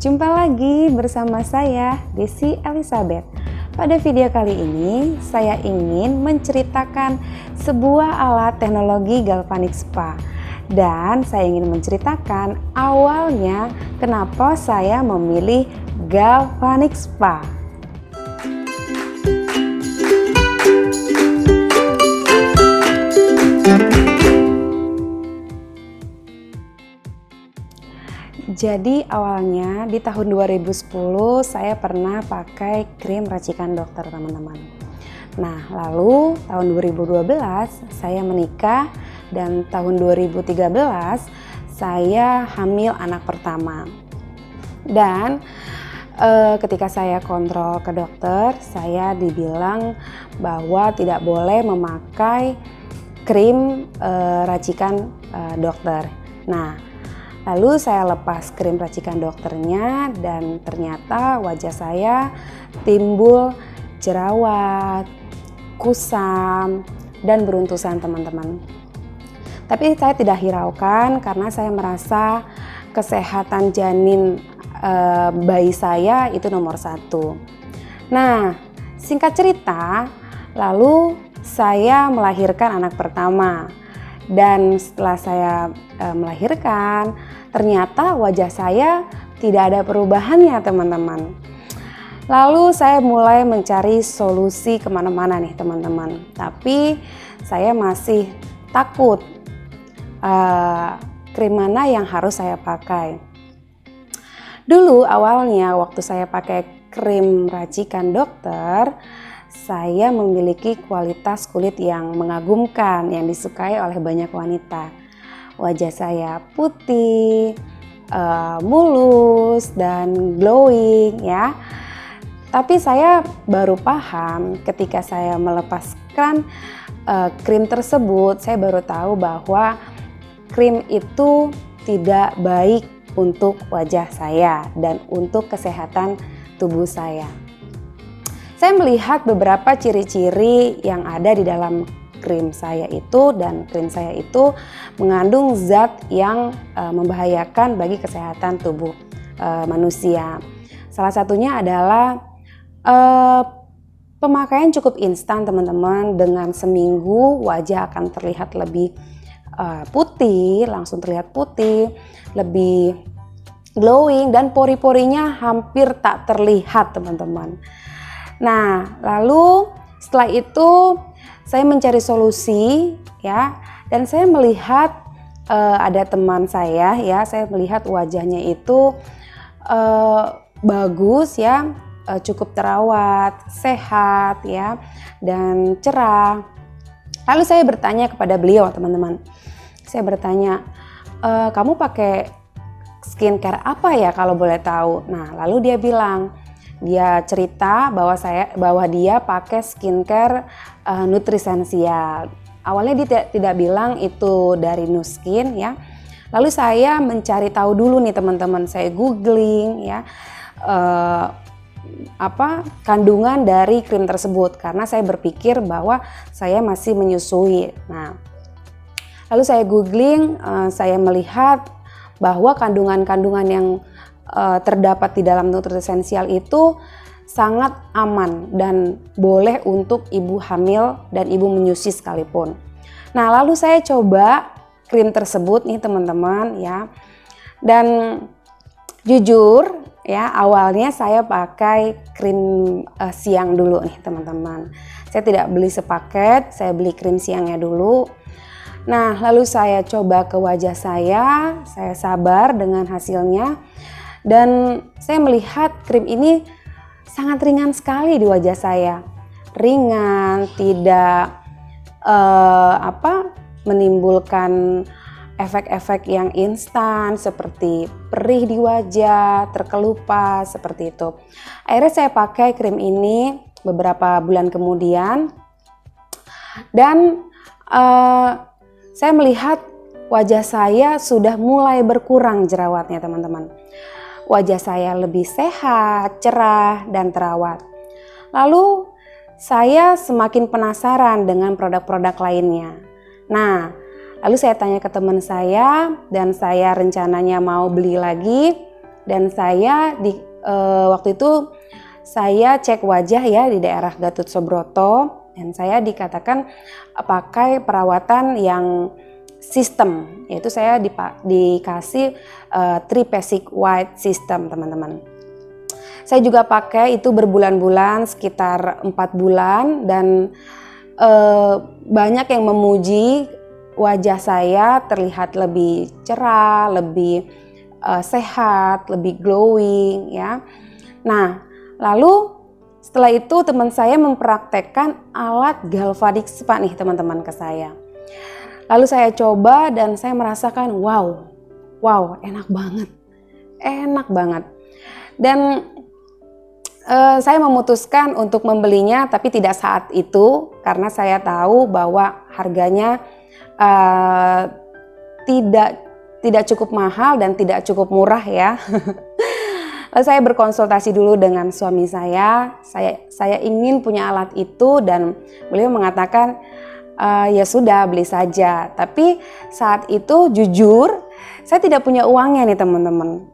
Jumpa lagi bersama saya, Desi Elizabeth. Pada video kali ini, saya ingin menceritakan sebuah alat teknologi galvanik spa. Dan saya ingin menceritakan awalnya kenapa saya memilih galvanik spa. Jadi awalnya di tahun 2010 saya pernah pakai krim racikan dokter, teman-teman. Nah, lalu tahun 2012 saya menikah dan tahun 2013 saya hamil anak pertama. Dan ketika saya kontrol ke dokter, saya dibilang bahwa tidak boleh memakai krim racikan dokter. Nah, lalu saya lepas krim racikan dokternya dan ternyata wajah saya timbul jerawat, kusam, dan beruntusan, teman-teman. Tapi saya tidak hiraukan karena saya merasa kesehatan janin bayi saya itu nomor satu. Nah, singkat cerita, lalu saya melahirkan anak pertama. Dan setelah saya melahirkan, ternyata wajah saya tidak ada perubahannya, teman-teman. Lalu saya mulai mencari solusi kemana-mana nih, teman-teman. Tapi saya masih takut krim mana yang harus saya pakai. Dulu awalnya waktu saya pakai krim racikan dokter, saya memiliki kualitas kulit yang mengagumkan, yang disukai oleh banyak wanita. Wajah saya putih, mulus, dan glowing ya. Tapi saya baru paham ketika saya melepaskan krim tersebut, saya baru tahu bahwa krim itu tidak baik untuk wajah saya dan untuk kesehatan tubuh saya. Saya melihat beberapa ciri-ciri yang ada di dalam krim saya itu, dan krim saya itu mengandung zat yang membahayakan bagi kesehatan tubuh manusia. Salah satunya adalah pemakaian cukup instan, teman-teman. Dengan seminggu wajah akan terlihat lebih putih, langsung terlihat putih, lebih glowing, dan pori-porinya hampir tak terlihat, teman-teman. Nah, lalu setelah itu saya mencari solusi ya, dan saya melihat ada teman saya ya, saya melihat wajahnya itu bagus ya, cukup terawat, sehat ya, dan cerah. Lalu saya bertanya kepada beliau, teman-teman. Saya bertanya, kamu pakai skincare apa ya kalau boleh tahu? Nah, lalu dia bilang, dia cerita bahwa dia pakai skincare Nutrisensial. Awalnya dia tidak bilang itu dari Nuskin ya. Lalu saya mencari tahu dulu nih, teman-teman. Saya googling ya kandungan dari krim tersebut karena saya berpikir bahwa saya masih menyusui. Nah, lalu saya googling, saya melihat bahwa kandungan-kandungan yang terdapat di dalam Nutrisensial itu sangat aman dan boleh untuk ibu hamil dan ibu menyusui sekalipun. Nah, lalu saya coba krim tersebut nih, teman-teman ya. Dan jujur ya, awalnya saya pakai krim siang dulu nih, teman-teman. Saya tidak beli sepaket, saya beli krim siangnya dulu. Nah, lalu saya coba ke wajah saya sabar dengan hasilnya. Dan saya melihat krim ini sangat ringan sekali di wajah saya. Ringan, tidak menimbulkan efek-efek yang instan seperti perih di wajah, terkelupas, seperti itu. Akhirnya saya pakai krim ini beberapa bulan kemudian. Dan saya melihat wajah saya sudah mulai berkurang jerawatnya, teman-teman. Wajah saya lebih sehat, cerah, dan terawat. Lalu saya semakin penasaran dengan produk-produk lainnya. Nah, lalu saya tanya ke teman saya dan saya rencananya mau beli lagi dan saya waktu itu saya cek wajah ya di daerah Gatot Subroto, dan saya dikatakan pakai perawatan yang sistem, yaitu saya dikasih Tri-Basic White System, teman-teman. Saya juga pakai itu berbulan-bulan, sekitar 4 bulan, dan banyak yang memuji wajah saya terlihat lebih cerah, lebih sehat, lebih glowing ya. Nah, lalu setelah itu teman saya mempraktekkan alat galvanic spa nih teman-teman ke saya. Lalu saya coba dan saya merasakan wow, enak banget. Dan saya memutuskan untuk membelinya, tapi tidak saat itu karena saya tahu bahwa harganya tidak cukup mahal dan tidak cukup murah ya. Lalu saya berkonsultasi dulu dengan suami saya ingin punya alat itu, dan beliau mengatakan ya sudah, beli saja. Tapi saat itu jujur saya tidak punya uangnya nih teman-teman,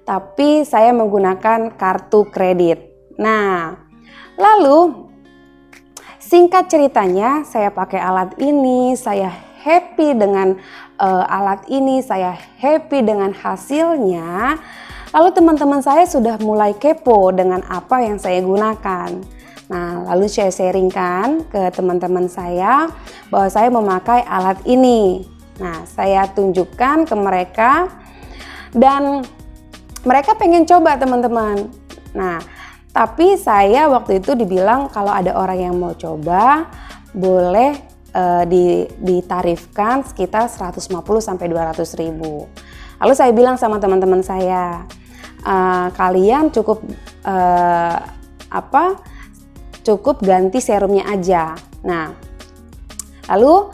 tapi saya menggunakan kartu kredit. Nah, lalu singkat ceritanya saya pakai alat ini, saya happy dengan alat ini, saya happy dengan hasilnya. Lalu teman-teman saya sudah mulai kepo dengan apa yang saya gunakan. Nah, lalu saya sharingkan ke teman-teman saya bahwa saya memakai alat ini. Nah, saya tunjukkan ke mereka dan mereka pengen coba, teman-teman. Nah, tapi saya waktu itu dibilang kalau ada orang yang mau coba boleh ditarifkan sekitar 150-200 ribu. Lalu saya bilang sama teman-teman saya, kalian cukup ganti serumnya aja. Nah, lalu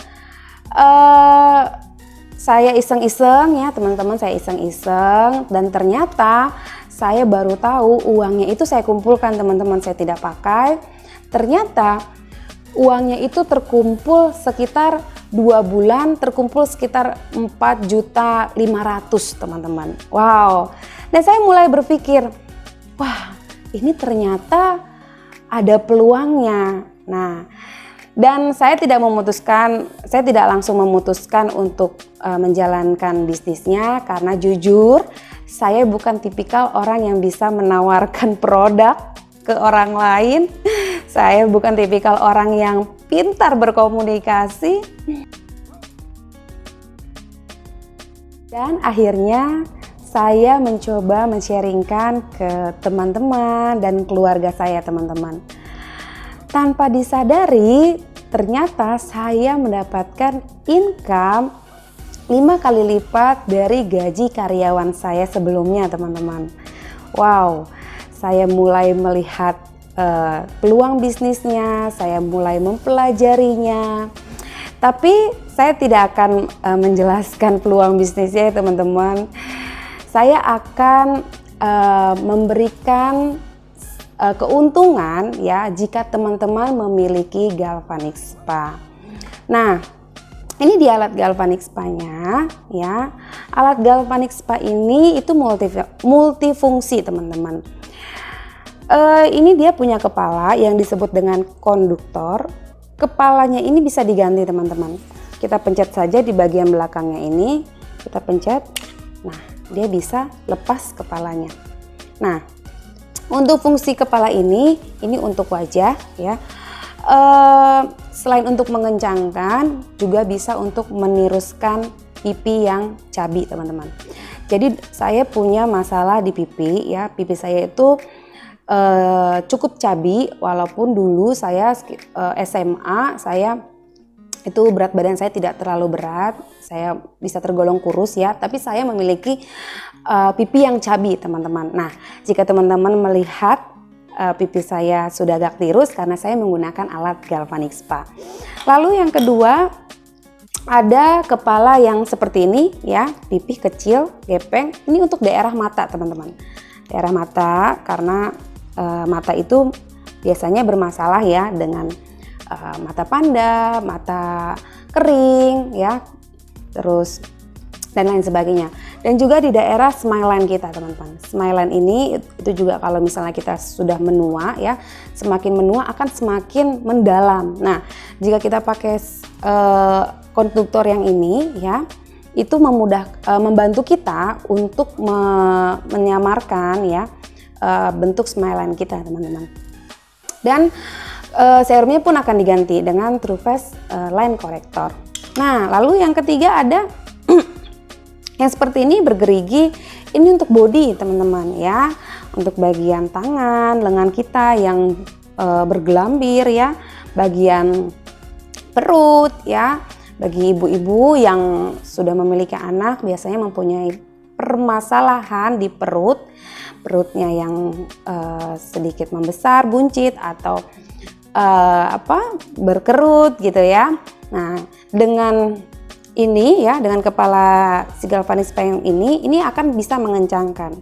saya iseng-iseng ya teman-teman, saya iseng-iseng, dan ternyata saya baru tahu uangnya itu saya kumpulkan, teman-teman, saya tidak pakai. Ternyata uangnya itu terkumpul sekitar 2 bulan, terkumpul sekitar 4.500.000 teman-teman. Wow. Dan saya mulai berpikir, wah, ini ternyata ada peluangnya. Nah, dan saya tidak langsung memutuskan untuk menjalankan bisnisnya, karena jujur saya bukan tipikal orang yang bisa menawarkan produk ke orang lain. Saya bukan tipikal orang yang pintar berkomunikasi. Dan akhirnya saya mencoba men-sharingkan ke teman-teman dan keluarga saya, teman-teman. Tanpa disadari, ternyata saya mendapatkan income 5 kali lipat dari gaji karyawan saya sebelumnya, teman-teman. Wow, saya mulai melihat peluang bisnisnya, saya mulai mempelajarinya. Tapi saya tidak akan menjelaskan peluang bisnisnya ya teman-teman. Saya akan memberikan keuntungan ya jika teman-teman memiliki galvanic spa. Nah, ini di alat galvanic spa-nya ya. Alat galvanic spa ini itu multifungsi, teman-teman. Ini dia punya kepala yang disebut dengan konduktor. Kepalanya ini bisa diganti, teman-teman. Kita pencet saja di bagian belakangnya ini, kita pencet. Nah, dia bisa lepas kepalanya. Nah, untuk fungsi kepala ini untuk wajah ya. Selain untuk mengencangkan, juga bisa untuk meniruskan pipi yang cabi, teman-teman. Jadi saya punya masalah di pipi ya. Pipi saya itu cukup cabi, walaupun dulu saya SMA saya itu berat badan saya tidak terlalu berat, saya bisa tergolong kurus ya, tapi saya memiliki pipi yang cabi, teman-teman. Nah, jika teman-teman melihat pipi saya sudah agak tirus karena saya menggunakan alat galvanic spa. Lalu yang kedua, ada kepala yang seperti ini ya, pipi kecil, gepeng. Ini untuk daerah mata, teman-teman. Daerah mata, karena mata itu biasanya bermasalah ya dengan mata panda, mata kering ya, terus dan lain sebagainya. Dan juga di daerah smile line kita teman-teman. Smile line ini itu juga kalau misalnya kita sudah menua ya, semakin menua akan semakin mendalam. Nah, jika kita pakai konduktor yang ini ya, itu membantu kita untuk menyamarkan ya bentuk smile line kita teman-teman. Dan serumnya pun akan diganti dengan True Face Line Corrector. Nah, lalu yang ketiga ada yang seperti ini bergerigi. Ini untuk body teman-teman ya, untuk bagian tangan, lengan kita yang bergelambir ya, bagian perut ya. Bagi ibu-ibu yang sudah memiliki anak biasanya mempunyai permasalahan di perutnya yang sedikit membesar, buncit atau berkerut gitu ya. Nah, dengan ini ya, dengan kepala si galvanic spa yang ini akan bisa mengencangkan.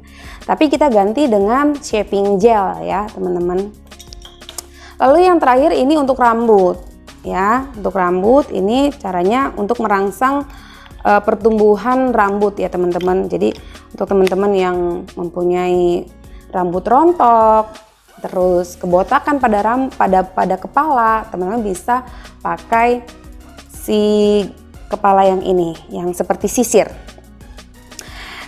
Tapi kita ganti dengan shaping gel ya teman-teman. Lalu yang terakhir ini untuk rambut ya. Untuk rambut ini caranya untuk merangsang pertumbuhan rambut ya teman-teman. Jadi untuk teman-teman yang mempunyai rambut rontok, terus kebotakan pada kepala, teman-teman bisa pakai si kepala yang ini, yang seperti sisir.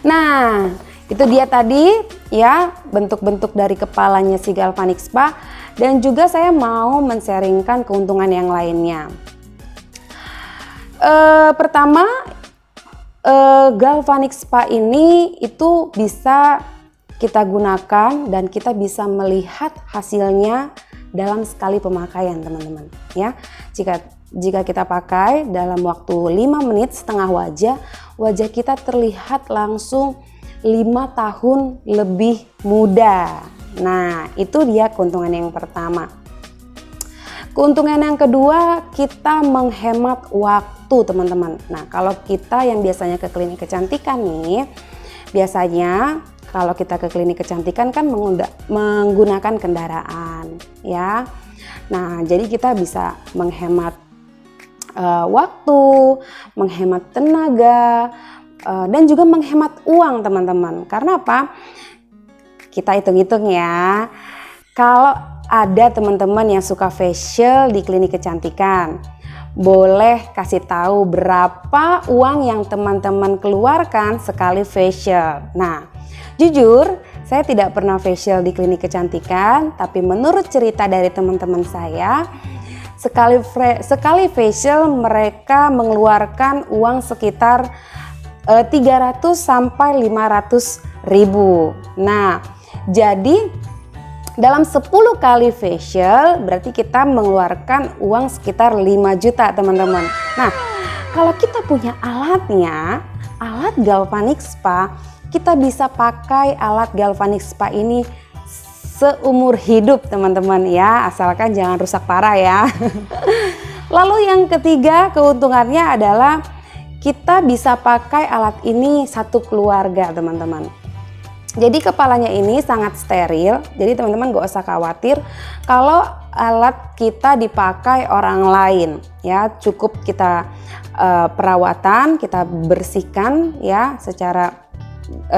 Nah, itu dia tadi ya bentuk-bentuk dari kepalanya si galvanic spa, dan juga saya mau men-sharingkan keuntungan yang lainnya. Pertama, galvanic spa ini itu bisa kita gunakan dan kita bisa melihat hasilnya dalam sekali pemakaian teman-teman ya. Jika kita pakai dalam waktu 5 menit setengah wajah kita terlihat langsung 5 tahun lebih muda. Nah, itu dia keuntungan yang pertama. Keuntungan yang kedua, kita menghemat waktu teman-teman. Nah, kalau kita yang biasanya ke klinik kecantikan nih, biasanya kalau kita ke klinik kecantikan kan menggunakan kendaraan ya. Nah, jadi kita bisa menghemat waktu, menghemat tenaga, dan juga menghemat uang teman-teman. Karena apa? Kita hitung-hitung ya. Kalau ada teman-teman yang suka facial di klinik kecantikan, boleh kasih tahu berapa uang yang teman-teman keluarkan sekali facial. Nah, jujur saya tidak pernah facial di klinik kecantikan, tapi menurut cerita dari teman-teman saya, sekali facial mereka mengeluarkan uang sekitar 300 sampai 500 ribu. Nah, jadi dalam 10 kali facial berarti kita mengeluarkan uang sekitar 5 juta teman-teman. Nah, kalau kita punya alatnya, alat galvanic spa, kita bisa pakai alat galvanic spa ini seumur hidup teman-teman ya, asalkan jangan rusak parah ya. Lalu yang ketiga keuntungannya adalah kita bisa pakai alat ini satu keluarga teman-teman. Jadi kepalanya ini sangat steril, jadi teman-teman gak usah khawatir kalau alat kita dipakai orang lain ya. Cukup kita perawatan, kita bersihkan ya secara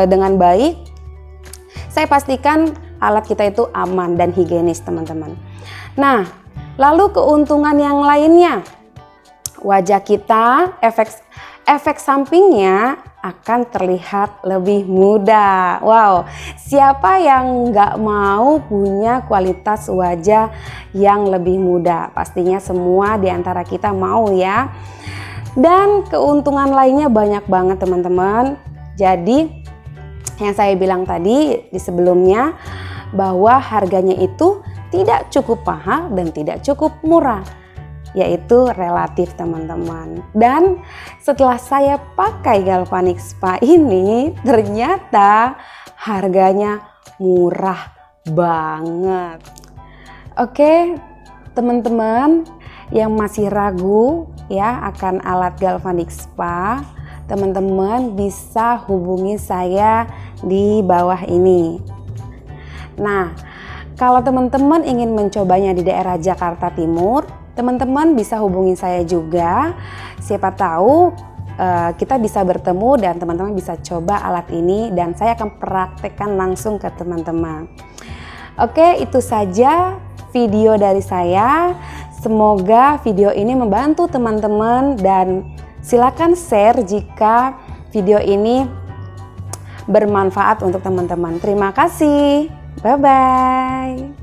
dengan baik. Saya pastikan alat kita itu aman dan higienis teman-teman. Nah, lalu keuntungan yang lainnya, wajah kita efek sampingnya akan terlihat lebih muda. Wow, siapa yang nggak mau punya kualitas wajah yang lebih muda? Pastinya semua di antara kita mau ya. Dan keuntungan lainnya banyak banget teman-teman. Jadi yang saya bilang tadi di sebelumnya, bahwa harganya itu tidak cukup mahal dan tidak cukup murah, yaitu relatif teman-teman. Dan setelah saya pakai galvanic spa ini, ternyata harganya murah banget. Oke teman-teman yang masih ragu ya akan alat galvanic spa, teman-teman bisa hubungi saya di bawah ini. Nah, kalau teman-teman ingin mencobanya di daerah Jakarta Timur, teman-teman bisa hubungi saya juga. Siapa tahu kita bisa bertemu dan teman-teman bisa coba alat ini dan saya akan praktekkan langsung ke teman-teman. Oke, itu saja video dari saya. Semoga video ini membantu teman-teman dan silakan share jika video ini bermanfaat untuk teman-teman. Terima kasih. Bye-bye.